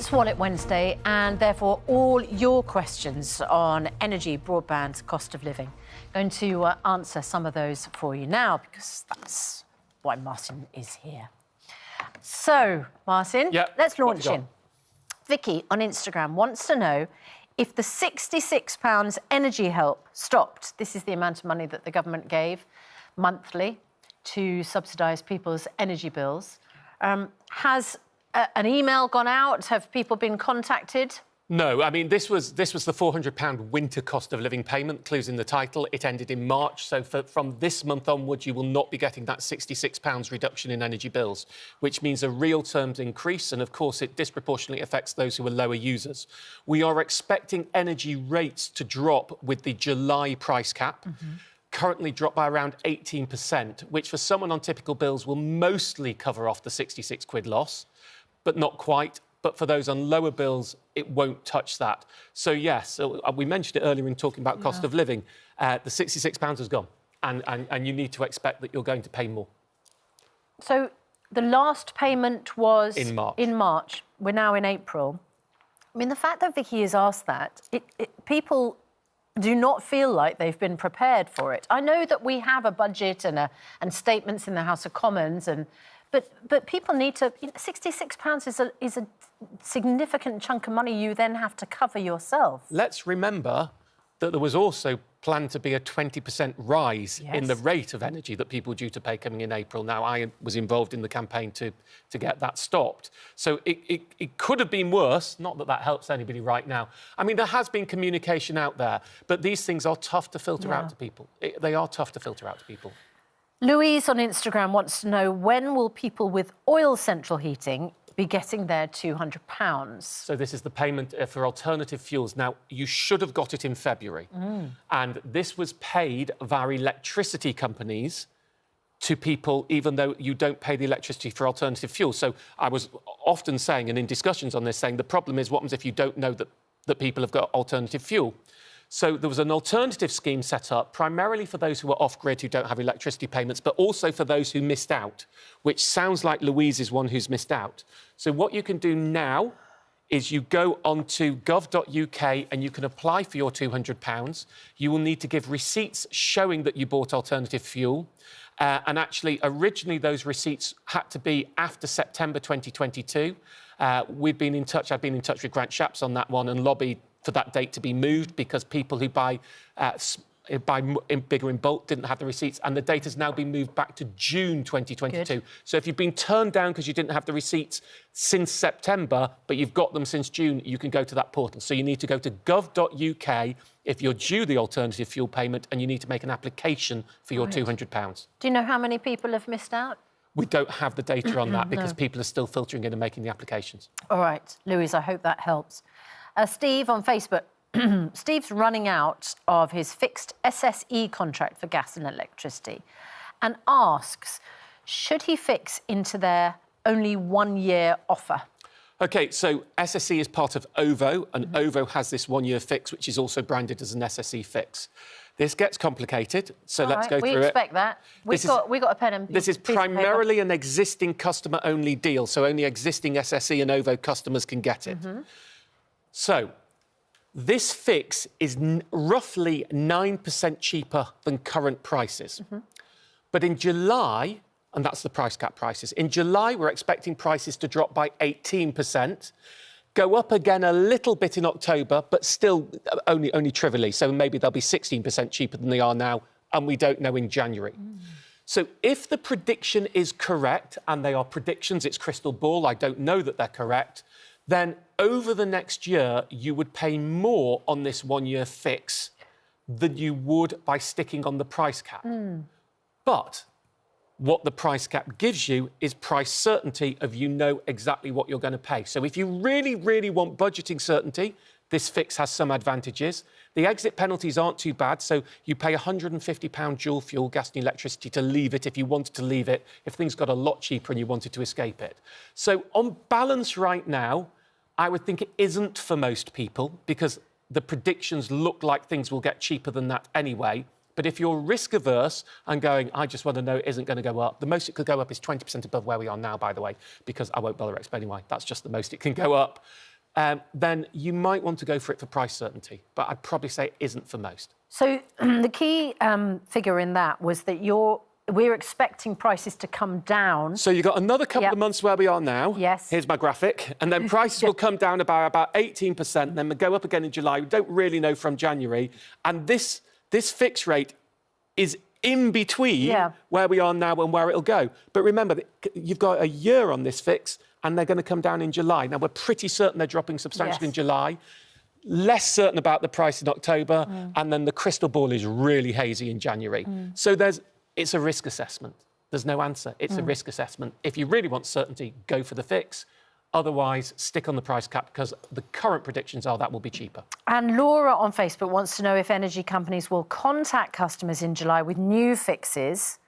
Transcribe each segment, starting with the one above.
It's Wallet Wednesday, and therefore all your questions on energy, broadband, cost of living. Going to answer some of those for you now, because that's why Martin is here. So, Martin, let's launch in. Vicky on Instagram wants to know if the £66 energy help stopped. This is the amount of money that the government gave monthly to subsidise people's energy bills. Has an email gone out? Have people been contacted? No, I mean, this was the £400 winter cost of living payment, clues in the title. It ended in March, so from this month onwards, you will not be getting that £66 reduction in energy bills, which means a real terms increase, and of course it disproportionately affects those who are lower users. We are expecting energy rates to drop with the July price cap. Currently dropped by around 18%, which for someone on typical bills will mostly cover off the 66 quid loss, but not quite. But for those on lower bills, it won't touch that. So, yes, we mentioned it earlier in talking about cost of living. The £66 has gone, and you need to expect that you're going to pay more. So the last payment was... In March. In March. We're now in April. I mean, the fact that Vicky has asked that, people do not feel like they've been prepared for it. I know that we have a budget and statements in the House of Commons, but people need to... You know, £66 is a significant chunk of money you then have to cover yourself. Let's remember that there was also planned to be a 20% rise in the rate of energy that people are due to pay coming in April. Now, I was involved in the campaign to get that stopped. So it could have been worse, not that that helps anybody right now. I mean, there has been communication out there, but these things are tough to filter out to people. They are tough to filter out to people. Louise on Instagram wants to know, when will people with oil central heating be getting their £200? So this is the payment for alternative fuels. Now, you should have got it in February. And this was paid via electricity companies to people, even though you don't pay the electricity for alternative fuels. So I was often saying, and in discussions on this, saying the problem is what happens if you don't know that people have got alternative fuel. So there was an alternative scheme set up primarily for those who are off-grid, who don't have electricity payments, but also for those who missed out, which sounds like Louise is one who's missed out. So what you can do now is you go onto gov.uk and you can apply for your £200. You will need to give receipts showing that you bought alternative fuel. And actually, originally, those receipts had to be after September 2022. I've been in touch with Grant Shapps on that one and lobbied for that date to be moved, because people who buy bigger in bulk didn't have the receipts, and the date has now been moved back to June 2022. Good. So if you've been turned down because you didn't have the receipts since September, but you've got them since June, you can go to that portal. So you need to go to gov.uk if you're due the alternative fuel payment, and you need to make an application for your £200. Do you know how many people have missed out? We don't have the data on that because people are still filtering in and making the applications. All right, Louise, I hope that helps. Steve on Facebook. Steve's running out of his fixed SSE contract for gas and electricity and asks, should he fix into their only 1-year offer? OK, so SSE is part of OVO, and OVO has this 1-year fix, which is also branded as an SSE fix. This gets complicated, so let's go through it. We expect that. We've got a pen and This is primarily an existing customer-only deal, so only existing SSE and OVO customers can get it. So, this fix is roughly 9% cheaper than current prices. But in July, and that's the price cap prices, in July we're expecting prices to drop by 18%, go up again a little bit in October, but still only trivially. So maybe they'll be 16% cheaper than they are now, and we don't know in January. So if the prediction is correct, and they are predictions, it's crystal ball, I don't know that they're correct, then over the next year, you would pay more on this 1-year fix than you would by sticking on the price cap. But what the price cap gives you is price certainty of you know exactly what you're going to pay. So if you really, really want budgeting certainty, this fix has some advantages. The exit penalties aren't too bad, so you pay £150 dual fuel, gas and electricity to leave it if you wanted to leave it, if things got a lot cheaper and you wanted to escape it. So on balance right now, I would think it isn't for most people, because the predictions look like things will get cheaper than that anyway. But if you're risk averse and going, I just want to know it isn't going to go up, the most it could go up is 20% above where we are now, by the way, because I won't bother explaining why. That's just the most it can go up. then you might want to go for it for price certainty. But I'd probably say it isn't for most. So the key figure in that was that we're expecting prices to come down. So you've got another couple of months where we are now. Yes. Here's my graphic. And then prices will come down by about 18%, then we'll go up again in July. We don't really know from January. And this fixed rate is in between where we are now and where it'll go. But remember, you've got a year on this fix, and they're going to come down in July. Now, we're pretty certain they're dropping substantially in July. Less certain about the price in October, and then the crystal ball is really hazy in January. So it's a risk assessment. There's no answer. It's a risk assessment. If you really want certainty, go for the fix. Otherwise, stick on the price cap, because the current predictions are that will be cheaper. And Laura on Facebook wants to know if energy companies will contact customers in July with new fixes,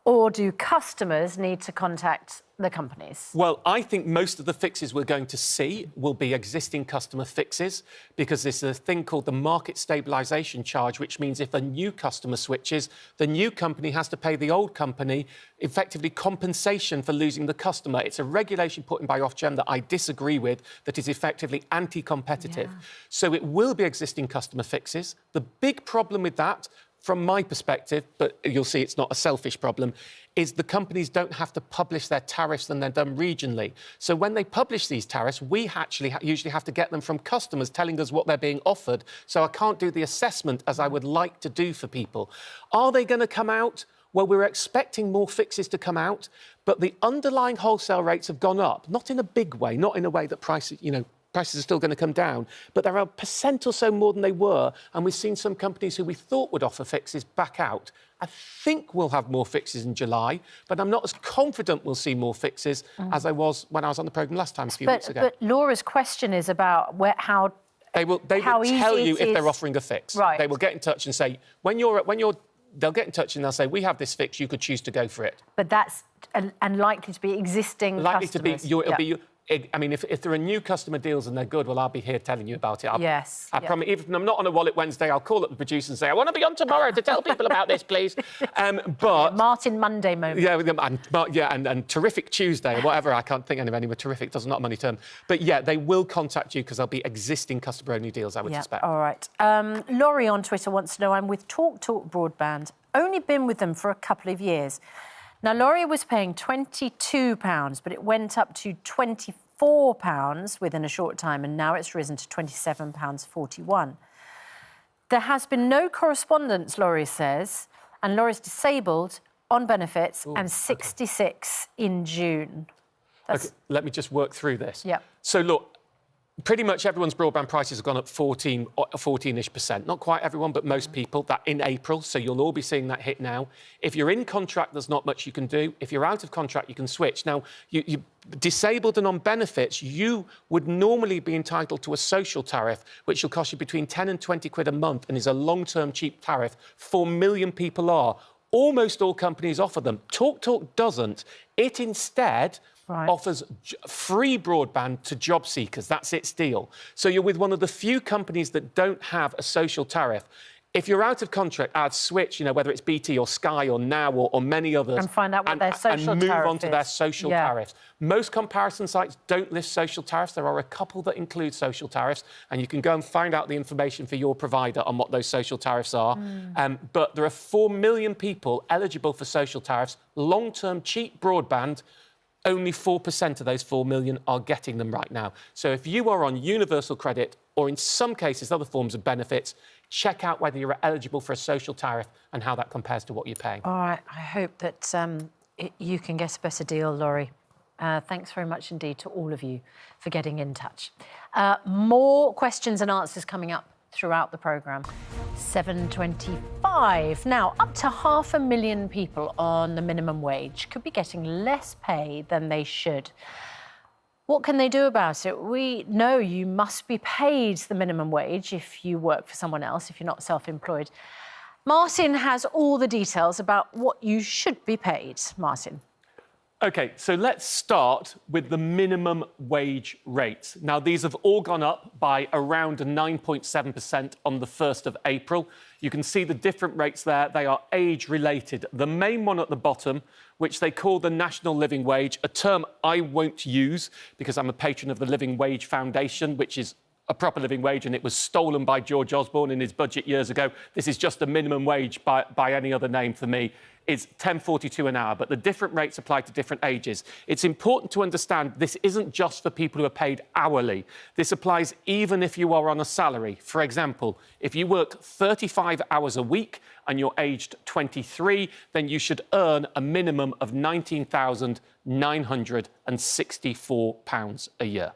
or do customers need to contact the companies? Well, I think most of the fixes we're going to see will be existing customer fixes, because there's a thing called the market stabilisation charge, which means if a new customer switches, the new company has to pay the old company effectively compensation for losing the customer. It's a regulation put in by Ofgem that I disagree with, that is effectively anti-competitive. So it will be existing customer fixes. The big problem with that, from my perspective, but you'll see it's not a selfish problem, is the companies don't have to publish their tariffs, and they're done regionally. So when they publish these tariffs, we actually usually have to get them from customers telling us what they're being offered. So I can't do the assessment as I would like to do for people. Are they going to come out? Well, we're expecting more fixes to come out, but the underlying wholesale rates have gone up, not in a big way, not in a way that prices are still going to come down, but they're 1% or so more than they were, and we've seen some companies who we thought would offer fixes back out. I think we'll have more fixes in July, but I'm not as confident we'll see more fixes as I was when I was on the programme last time, a few weeks ago. But Laura's question is about how they will tell you if they're offering a fix. Right. They will get in touch and say, they'll get in touch and they'll say, we have this fix, you could choose to go for it. But that's likely to be existing customers. I mean, if there are new customer deals and they're good, well, I'll be here telling you about it. I promise, even if I'm not on a Wallet Wednesday, I'll call up the producer and say, I want to be on tomorrow to tell people about this, please. But Martin Monday moment. And terrific Tuesday or whatever. I can't think of any more terrific. That's not a money term. But yeah, they will contact you because there'll be existing customer-only deals, I would suspect. All right. Laurie on Twitter wants to know, I'm with Talk Broadband. Only been with them for a couple of years. Now, Laurie was paying £22, but it went up to £24 within a short time, and now it's risen to £27.41. There has been no correspondence, Laurie says, and Laurie's disabled on benefits and 66 in June. Okay, let me just work through this. Yeah. So, look, pretty much everyone's broadband prices have gone up 14-ish%. Not quite everyone, but most people. That in April, so you'll all be seeing that hit now. If you're in contract, there's not much you can do. If you're out of contract, you can switch. Now, you disabled and on benefits, you would normally be entitled to a social tariff, which will cost you between 10 and 20 quid a month and is a long-term cheap tariff. 4 million people are. Almost all companies offer them. Talk doesn't. It instead offers free broadband to job seekers. That's its deal. So you're with one of the few companies that don't have a social tariff. If you're out of contract, I'd switch, whether it's BT or Sky or Now or many others. And find out what their social tariff is. And move on to their social tariffs. Most comparison sites don't list social tariffs. There are a couple that include social tariffs, and you can go and find out the information for your provider on what those social tariffs are. But there are 4 million people eligible for social tariffs, long-term cheap broadband. Only 4% of those 4 million are getting them right now. So if you are on universal credit, or in some cases other forms of benefits, check out whether you're eligible for a social tariff and how that compares to what you're paying. All right. I hope that you can get a better deal, Laurie. Thanks very much indeed to all of you for getting in touch. More questions and answers coming up throughout the programme. 7:25. Now, up to 500,000 people on the minimum wage could be getting less pay than they should. What can they do about it? We know you must be paid the minimum wage if you work for someone else, if you're not self-employed. Martin has all the details about what you should be paid. Martin. OK, so let's start with the minimum wage rates. Now, these have all gone up by around 9.7% on the 1st of April. You can see the different rates there. They are age-related. The main one at the bottom, which they call the National Living Wage, a term I won't use because I'm a patron of the Living Wage Foundation, which is a proper living wage, and it was stolen by George Osborne in his budget years ago. This is just a minimum wage by any other name for me. It's £10.42 an hour, but the different rates apply to different ages. It's important to understand this isn't just for people who are paid hourly. This applies even if you are on a salary. For example, if you work 35 hours a week and you're aged 23, then you should earn a minimum of £19,964 a year.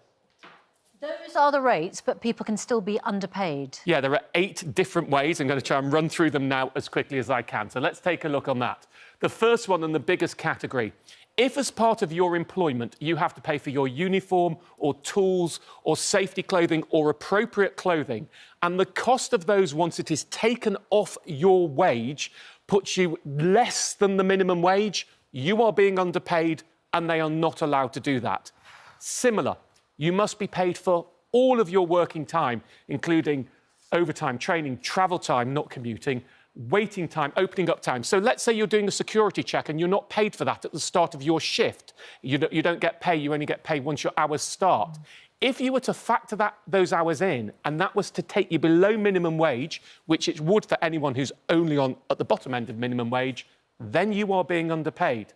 Those are the rates, but people can still be underpaid. Yeah, there are 8 different ways. I'm going to try and run through them now as quickly as I can. So let's take a look on that. The first one and the biggest category. If as part of your employment you have to pay for your uniform or tools or safety clothing or appropriate clothing, and the cost of those once it is taken off your wage puts you less than the minimum wage, you are being underpaid and they are not allowed to do that. Similar. You must be paid for all of your working time, including overtime, training, travel time, not commuting, waiting time, opening up time. So let's say you're doing a security check and you're not paid for that at the start of your shift. You don't get pay, you only get paid once your hours start. If you were to factor those hours in, and that was to take you below minimum wage, which it would for anyone who's only at the bottom end of minimum wage, then you are being underpaid.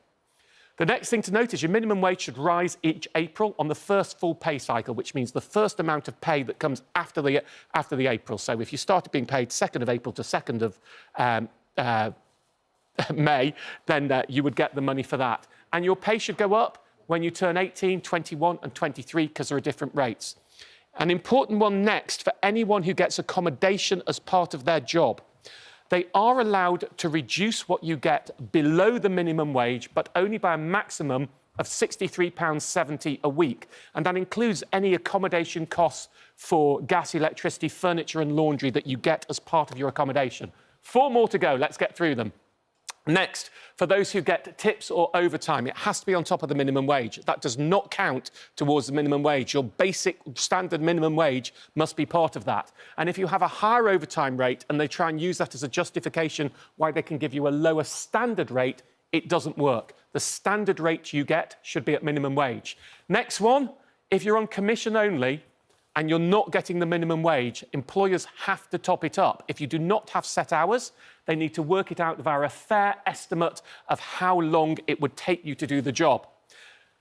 The next thing to note is your minimum wage should rise each April on the first full pay cycle, which means the first amount of pay that comes after the April. So if you started being paid 2nd of April to 2nd of May, then you would get the money for that. And your pay should go up when you turn 18, 21 and 23 because there are different rates. An important one next for anyone who gets accommodation as part of their job. They are allowed to reduce what you get below the minimum wage, but only by a maximum of £63.70 a week. And that includes any accommodation costs for gas, electricity, furniture and laundry that you get as part of your accommodation. 4 more to go. Let's get through them. Next, for those who get tips or overtime, it has to be on top of the minimum wage. That does not count towards the minimum wage. Your basic standard minimum wage must be part of that. And if you have a higher overtime rate and they try and use that as a justification why they can give you a lower standard rate, it doesn't work. The standard rate you get should be at minimum wage. Next one, if you're on commission only and you're not getting the minimum wage, employers have to top it up. If you do not have set hours, they need to work it out via a fair estimate of how long it would take you to do the job.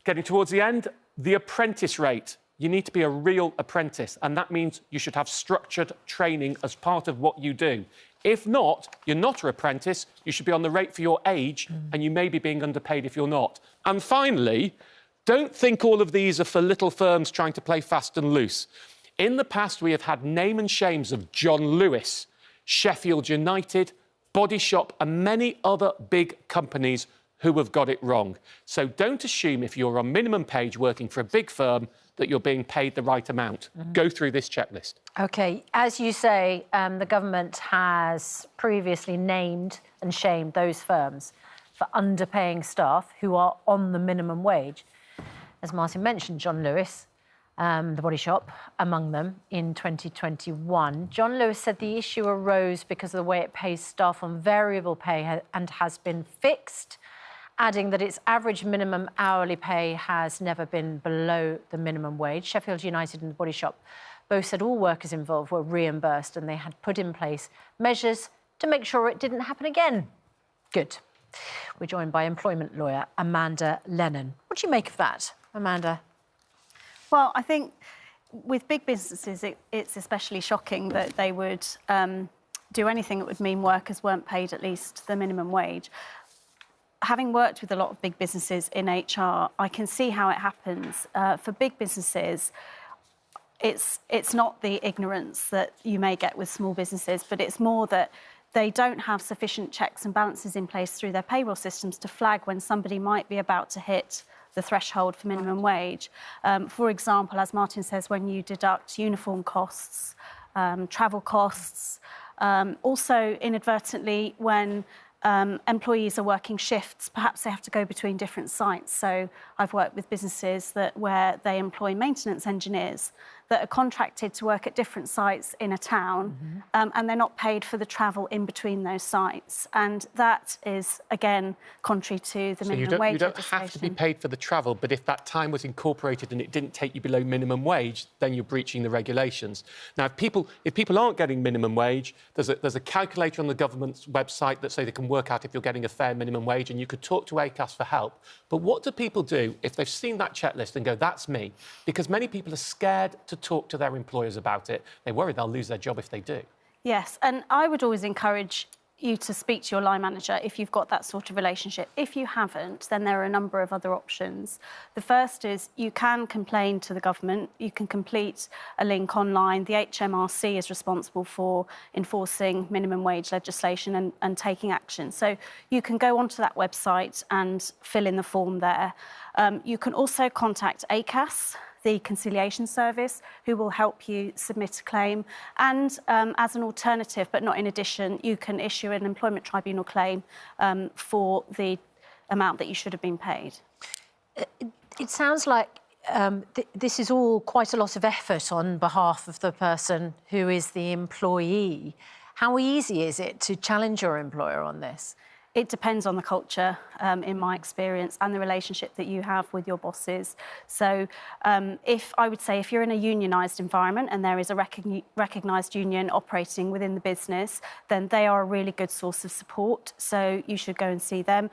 Getting towards the end, the apprentice rate. You need to be a real apprentice, and that means you should have structured training as part of what you do. If not, you're not an apprentice, you should be on the rate for your age, and you may be being underpaid if you're not. And finally, don't think all of these are for little firms trying to play fast and loose. In the past, we have had name and shames of John Lewis, Sheffield United, Body Shop and many other big companies who have got it wrong. So don't assume if you're on minimum wage working for a big firm that you're being paid the right amount. Go through this checklist. OK, as you say, the government has previously named and shamed those firms for underpaying staff who are on the minimum wage. As Martin mentioned, John Lewis, the Body Shop, among them, in 2021. John Lewis said the issue arose because of the way it pays staff on variable pay and has been fixed, adding that its average minimum hourly pay has never been below the minimum wage. Sheffield United and the Body Shop both said all workers involved were reimbursed and they had put in place measures to make sure it didn't happen again. Good. We're joined by employment lawyer Amanda Lennon. What do you make of that, Amanda? Well, I think with big businesses, it's especially shocking that they would do anything that would mean workers weren't paid at least the minimum wage. Having worked with a lot of big businesses in HR, I can see how it happens. For big businesses, it's not the ignorance that you may get with small businesses, but it's more that they don't have sufficient checks and balances in place through their payroll systems to flag when somebody might be about to hit the threshold for minimum wage. For example, as Martin says, when you deduct uniform costs, travel costs, also inadvertently when employees are working shifts. Perhaps they have to go between different sites. So I've worked with businesses where they employ maintenance engineers that are contracted to work at different sites in a town, and they're not paid for the travel in between those sites. And that is, again, contrary to the minimum wage legislation. You don't have to be paid for the travel, but if that time was incorporated and it didn't take you below minimum wage, then you're breaching the regulations. Now, if people aren't getting minimum wage, there's a calculator on the government's website that say they can work out if you're getting a fair minimum wage, and you could talk to ACAS for help. But what do people do if they've seen that checklist and go, that's me? Because many people are scared to talk to their employers about it. They worry they'll lose their job if they do. Yes, and I would always encourage you to speak to your line manager if you've got that sort of relationship. If you haven't, then there are a number of other options. The first is you can complain to the government. You can complete a link online. The HMRC is responsible for enforcing minimum wage legislation and taking action. So you can go onto that website and fill in the form there. You can also contact ACAS, the conciliation service, who will help you submit a claim. And as an alternative, but not in addition, you can issue an employment tribunal claim for the amount that you should have been paid. It sounds like this is all quite a lot of effort on behalf of the person who is the employee. How easy is it to challenge your employer on this? It depends on the culture, in my experience, and the relationship that you have with your bosses. So if you're in a unionised environment and there is a recognised union operating within the business, then they are a really good source of support. So you should go and see them.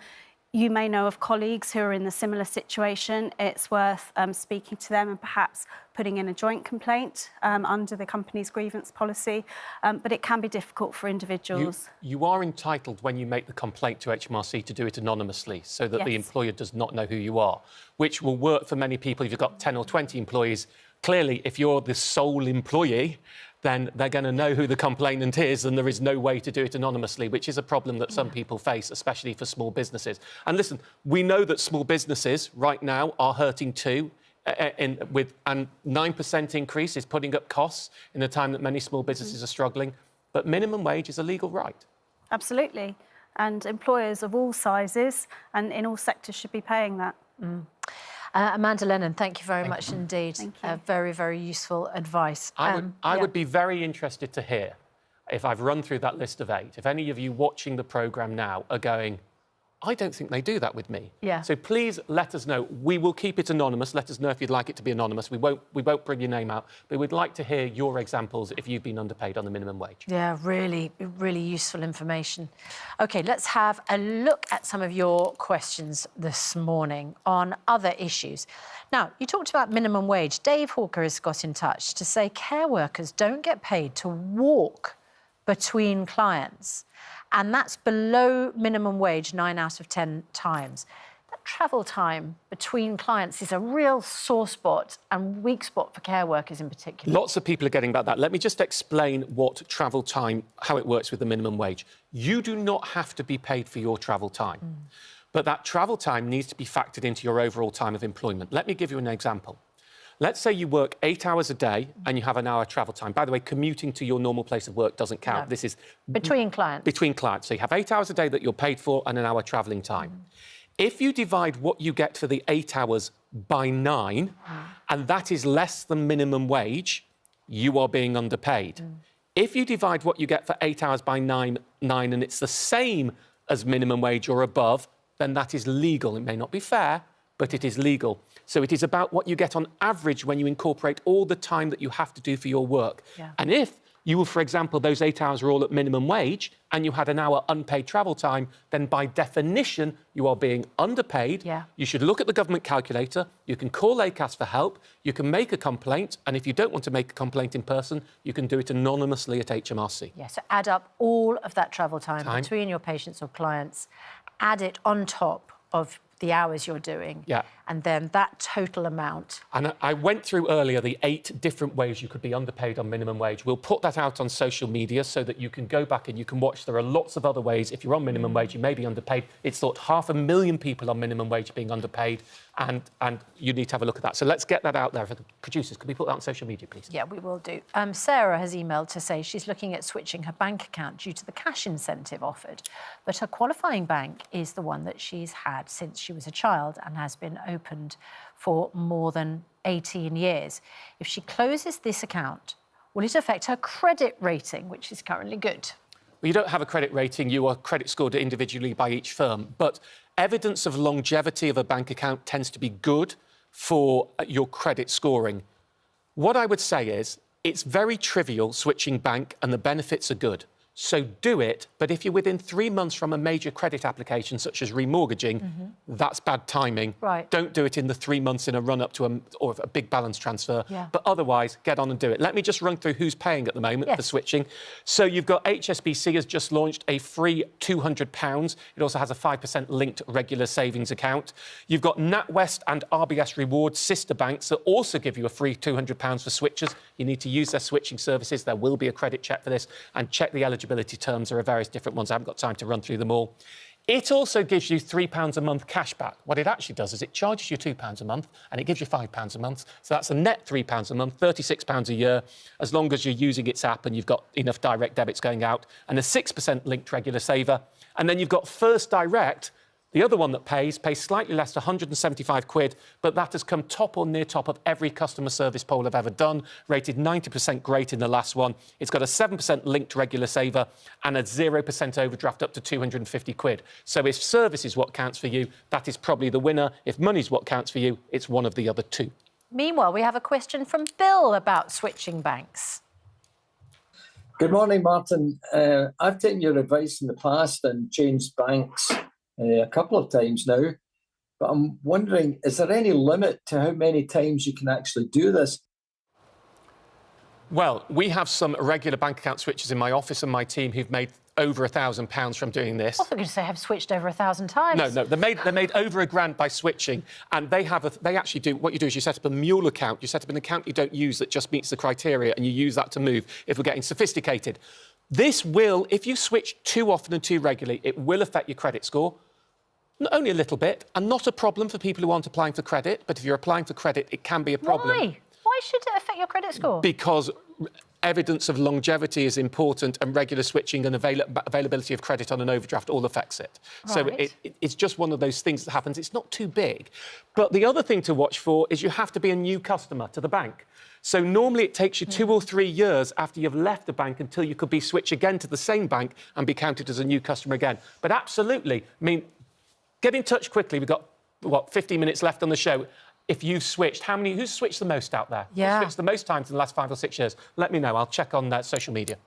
You may know of colleagues who are in a similar situation. It's worth speaking to them and perhaps putting in a joint complaint under the company's grievance policy. But it can be difficult for individuals. You are entitled, when you make the complaint to HMRC, to do it anonymously so that the employer does not know who you are, which will work for many people if you've got 10 or 20 employees. Clearly, if you're the sole employee, then they're going to know who the complainant is, and there is no way to do it anonymously, which is a problem that some people face, especially for small businesses. And listen, we know that small businesses right now are hurting too, and 9% increase is putting up costs in a time that many small businesses are struggling. But minimum wage is a legal right. Absolutely. And employers of all sizes and in all sectors should be paying that. Amanda Lennon, thank you very much indeed. Thank you. Very, very useful advice. I would be very interested to hear, if I've run through that list of 8, if any of you watching the programme now are going, I don't think they do that with me. Yeah. So please let us know. We will keep it anonymous. Let us know if you'd like it to be anonymous. We won't bring your name out, but we'd like to hear your examples if you've been underpaid on the minimum wage. Yeah, really, really useful information. OK, let's have a look at some of your questions this morning on other issues. Now, you talked about minimum wage. Dave Hawker has got in touch to say care workers don't get paid to walk between clients. And that's below minimum wage 9 out of 10 times. That travel time between clients is a real sore spot and weak spot for care workers in particular. Lots of people are getting about that. Let me just explain what travel time, how it works with the minimum wage. You do not have to be paid for your travel time, but that travel time needs to be factored into your overall time of employment. Let me give you an example. Let's say you work 8 hours a day and you have an hour travel time. By the way, commuting to your normal place of work doesn't count. No. This is between clients. Between clients. So you have 8 hours a day that you're paid for and an hour travelling time. If you divide what you get for the 8 hours by 9, and that is less than minimum wage, you are being underpaid. If you divide what you get for 8 hours by 9 and it's the same as minimum wage or above, then that is legal. It may not be fair, but it is legal. So it is about what you get on average when you incorporate all the time that you have to do for your work. Yeah. And if you were, for example, those 8 hours are all at minimum wage and you had an hour unpaid travel time, then by definition, you are being underpaid. Yeah. You should look at the government calculator. You can call ACAS for help. You can make a complaint. And if you don't want to make a complaint in person, you can do it anonymously at HMRC. Yeah, so add up all of that travel time between your patients or clients, add it on top of the hours you're doing. Yeah. and then that total amount. And I went through earlier the 8 different ways you could be underpaid on minimum wage. We'll put that out on social media so that you can go back and you can watch. There are lots of other ways. If you're on minimum wage, you may be underpaid. It's thought 500,000 people on minimum wage being underpaid, and you need to have a look at that. So let's get that out there for the producers. Could we put that on social media, please? Yeah, we will do. Sarah has emailed to say she's looking at switching her bank account due to the cash incentive offered, but her qualifying bank is the one that she's had since she was a child and has been opened for more than 18 years. If she closes this account, will it affect her credit rating, which is currently good? Well, you don't have a credit rating. You are credit scored individually by each firm. But evidence of longevity of a bank account tends to be good for your credit scoring. What I would say is it's very trivial switching bank and the benefits are good. So do it, but if you're within 3 months from a major credit application, such as remortgaging, that's bad timing. Right. Don't do it in the 3 months in a run-up to a big balance transfer. Yeah. But otherwise, get on and do it. Let me just run through who's paying at the moment for switching. So you've got HSBC has just launched a free £200. It also has a 5% linked regular savings account. You've got NatWest and RBS Rewards, sister banks, that also give you a free £200 for switchers. You need to use their switching services. There will be a credit check for this, and check the eligibility terms. There are various different ones. I haven't got time to run through them all. It also gives you £3 a month cash back. What it actually does is it charges you £2 a month and it gives you £5 a month. So that's a net £3 a month, £36 a year, as long as you're using its app and you've got enough direct debits going out, and a 6% linked regular saver. And then you've got First Direct, the other one that pays slightly less, 175 quid, but that has come top or near top of every customer service poll I've ever done, rated 90% great in the last one. It's got a 7% linked regular saver and a 0% overdraft up to 250 quid. So if service is what counts for you, that is probably the winner. If money's what counts for you, it's one of the other two. Meanwhile, we have a question from Bill about switching banks. Good morning, Martin. I've taken your advice in the past and changed banks a couple of times now, but I'm wondering, is there any limit to how many times you can actually do this? Well, we have some regular bank account switchers in my office and my team who've made over £1,000 from doing this. I thought you say have switched over 1,000 times. No, they made over £1,000 by switching, and they actually do. What you do is you set up a mule account. You set up an account you don't use that just meets the criteria, and you use that to move if we're getting sophisticated. This will, if you switch too often and too regularly, it will affect your credit score. Not only a little bit, and not a problem for people who aren't applying for credit, but if you're applying for credit, it can be a problem. Why? Why should it affect your credit score? Because evidence of longevity is important, and regular switching and availability of credit on an overdraft all affects it. Right. So it's just one of those things that happens. It's not too big. But the other thing to watch for is you have to be a new customer to the bank. So normally it takes you 2 or 3 years after you've left the bank until you could be switched again to the same bank and be counted as a new customer again. But absolutely, I mean, get in touch quickly. We've got, 15 minutes left on the show. If you've switched, who's switched the most out there? Yeah. Who's switched the most times in the last 5 or 6 years? Let me know. I'll check on social media.